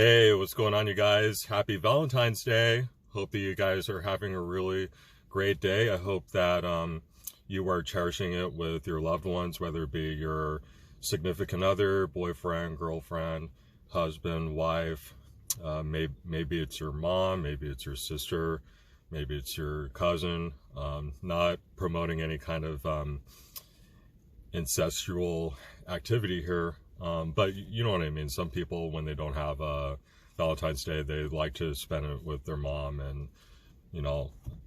Hey, what's going on, you guys? Happy Valentine's Day. Hope that you guys are having a really great day. I hope that you are cherishing it with your loved ones, whether it be your significant other, boyfriend, girlfriend, husband, wife. Maybe it's your mom, maybe it's your sister, maybe it's your cousin. Not promoting any kind of incestual activity here. But you know what I mean. Some people, when they don't have Valentine's Day, they like to spend it with their mom and,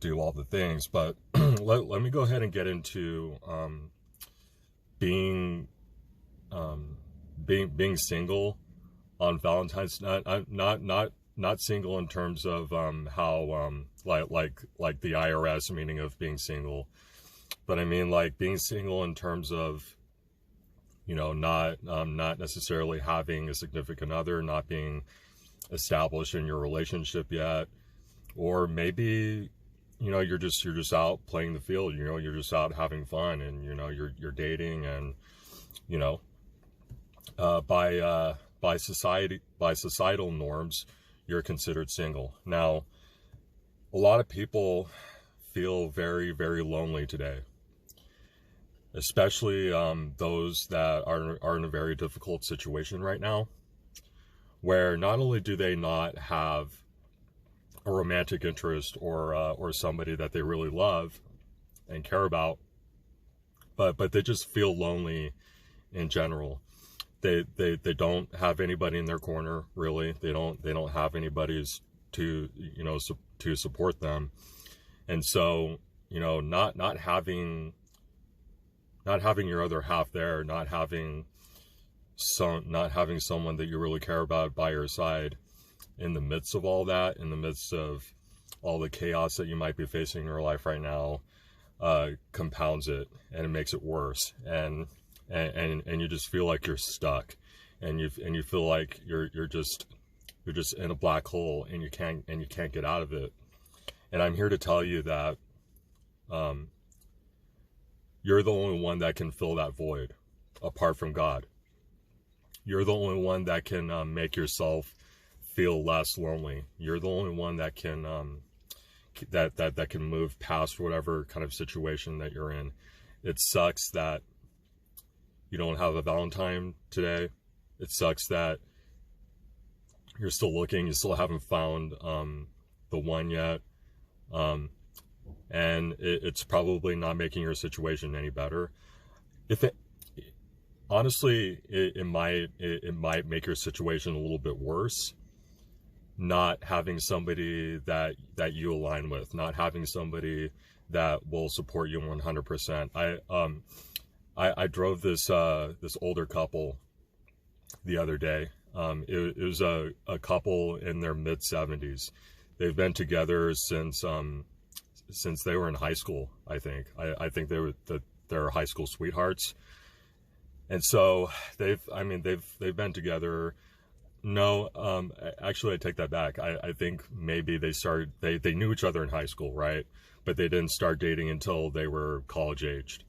do all the things. But let me go ahead and get into being being single on Valentine's. Not single in terms of how like the IRS meaning of being single, but I mean like being single in terms of not necessarily having a significant other, not being established in your relationship yet, or maybe you're just out playing the field. You're just out having fun, and you're dating, and by societal norms, you're considered single. Now, a lot of people feel very, very lonely today, especially those that are in a very difficult situation right now, where not only do they not have a romantic interest or somebody that they really love and care about, but they just feel lonely in general. They don't have anybody in their corner, really. They don't have anybody's to support them, and so not having your other half there, not having someone that you really care about by your side in the midst of all that, in the midst of all the chaos that you might be facing in your life right now, compounds it, and it makes it worse. And you just feel like you're stuck, and you feel like you're just in a black hole, and you can't get out of it. And I'm here to tell you that you're the only one that can fill that void apart from God. You're the only one that can make yourself feel less lonely. You're the only one that can that can move past whatever kind of situation that you're in. It sucks that you don't have a Valentine today. It sucks that you're still looking. You still haven't found the one yet. And it's probably not making your situation any better. Honestly, it might make your situation a little bit worse, not having somebody that you align with, not having somebody that will support you 100%. I drove this older couple the other day. It was a couple in their mid-70s. They've been together since they were in high school. I think they're high school sweethearts, and so they've been together. No, actually, I take that back. I think maybe they knew each other in high school, right? But they didn't start dating until they were college aged,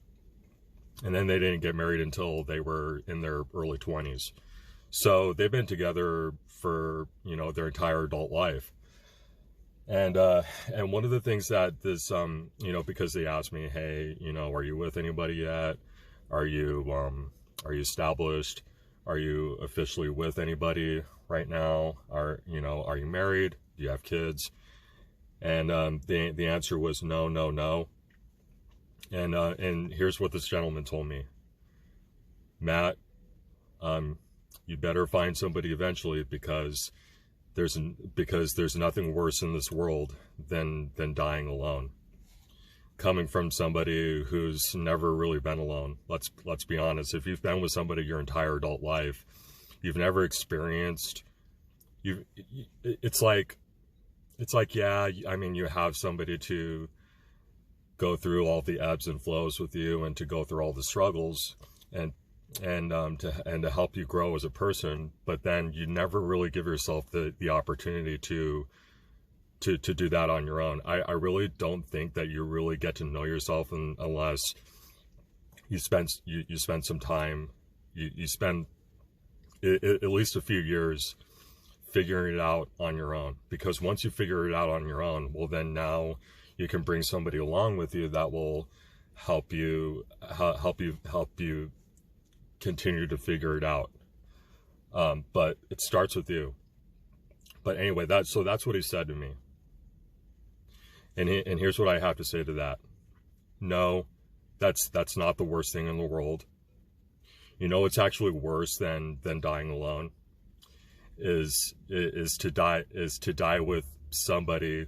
and then they didn't get married until they were in their early 20s. So they've been together for their entire adult life. And one of the things that this, because they asked me, hey, are you with anybody yet? Are you established? Are you officially with anybody right now? Are you married? Do you have kids? And the answer was no, no, no. And here's what this gentleman told me: Matt, you better find somebody eventually, because there's nothing worse in this world than dying alone. Coming from somebody who's never really been alone. Let's be honest. If you've been with somebody your entire adult life, you've never experienced. It's like yeah. I mean, you have somebody to go through all the ebbs and flows with you, and to go through all the struggles, and to help you grow as a person. But then you never really give yourself the opportunity to do that on your own. I really don't think that you really get to know yourself unless you spend some time, you spend at least a few years figuring it out on your own. Because once you figure it out on your own, well, then now you can bring somebody along with you that will help you continue to figure it out. But it starts with you. But anyway, that's what he said to me. And here's what I have to say to that. No, that's not the worst thing in the world. You know, it's actually worse than dying alone. Is to die with somebody,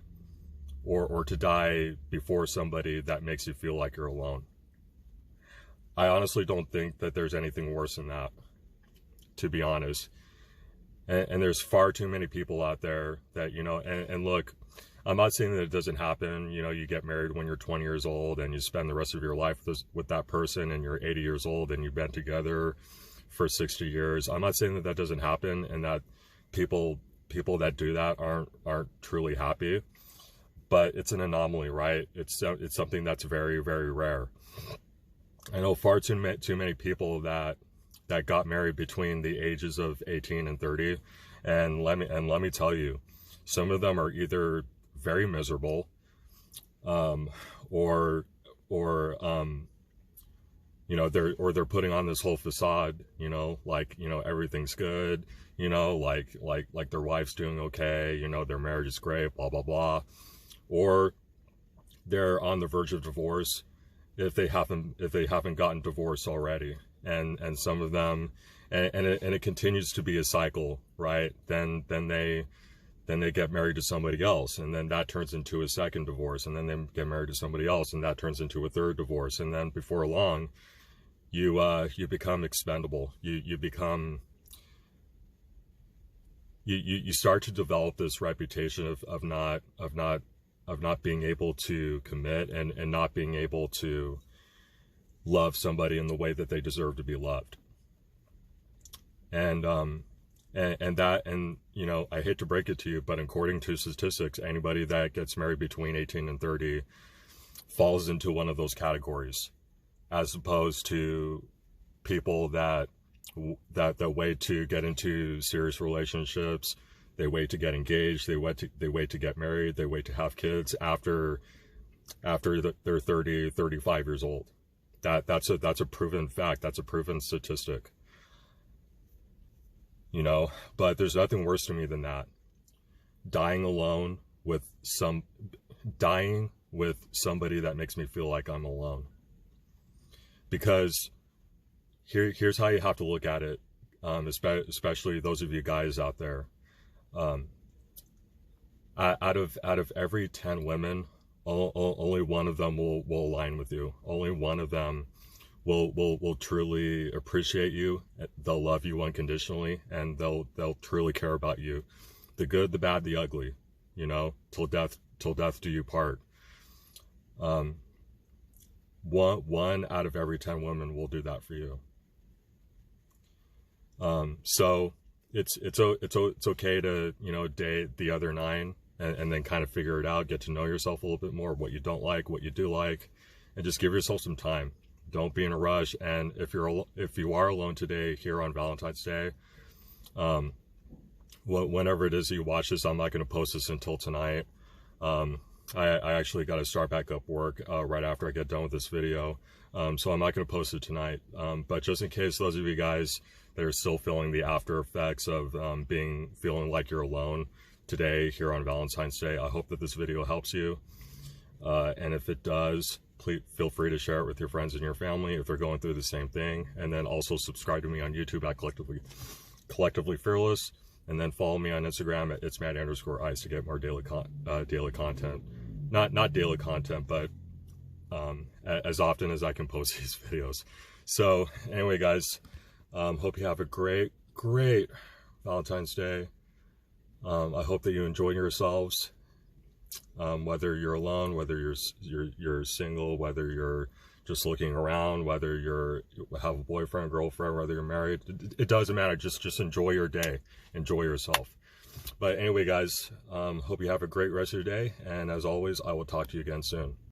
or to die before somebody that makes you feel like you're alone. I honestly don't think that there's anything worse than that, to be honest. And there's far too many people out there that, you know, and look, I'm not saying that it doesn't happen. You know, you get married when you're 20 years old and you spend the rest of your life with that person, and you're 80 years old and you've been together for 60 years. I'm not saying that that doesn't happen, and that people that do that aren't truly happy, but it's an anomaly, right? It's something that's very, very rare. I know far too many people that got married between the ages of 18 and 30, and let me tell you, some of them are either very miserable, or you know, they're putting on this whole facade, you know, like, you know, everything's good, you know, like their wife's doing okay, you know, their marriage is great, blah blah blah, or they're on the verge of divorce if they haven't gotten divorced already, and some of them, and it continues to be a cycle, right? Then they get married to somebody else, and then that turns into a second divorce, and then they get married to somebody else, and that turns into a third divorce, and then before long, you become expendable. You start to develop this reputation of not being able to commit, and not being able to love somebody in the way that they deserve to be loved. And you know, I hate to break it to you, but according to statistics, anybody that gets married between 18 and 30 falls into one of those categories, as opposed to people that wait to get into serious relationships. They wait to get engaged, they wait to get married, they wait to have kids after they're 30, 35 years old. That's a proven fact. That's a proven statistic. You know, but there's nothing worse to me than that. Dying alone with somebody that makes me feel like I'm alone. Because here's how you have to look at it, especially those of you guys out there. Out of every 10 women, only one of them will align with you. Only one of them will truly appreciate you. They'll love you unconditionally, and they'll truly care about you. The good, the bad, the ugly, you know, till death do you part. One out of every 10 women will do that for you. So it's okay to, you know, date the other 9 and then kind of figure it out, get to know yourself a little bit more, what you don't like, what you do like, and just give yourself some time. Don't be in a rush. And if you are alone today here on Valentine's Day, whenever it is you watch this, I'm not going to post this until tonight. I actually got to start back up work right after I get done with this video, so I'm not going to post it tonight. But just in case those of you guys that are still feeling the after effects of feeling like you're alone today here on Valentine's Day, I hope that this video helps you. And if it does, please feel free to share it with your friends and your family if they're going through the same thing. And then also subscribe to me on YouTube at Collectively Fearless, and then follow me on Instagram at itsmatt_ice to get more daily content. Not daily content, but as often as I can post these videos. So anyway, guys, hope you have a great Valentine's Day. I hope that you enjoy yourselves. Whether you're alone, whether you're single, whether you're just looking around, whether you have a boyfriend, girlfriend, whether you're married, it doesn't matter. Just enjoy your day, enjoy yourself. But anyway, guys, hope you have a great rest of your day, and as always, I will talk to you again soon.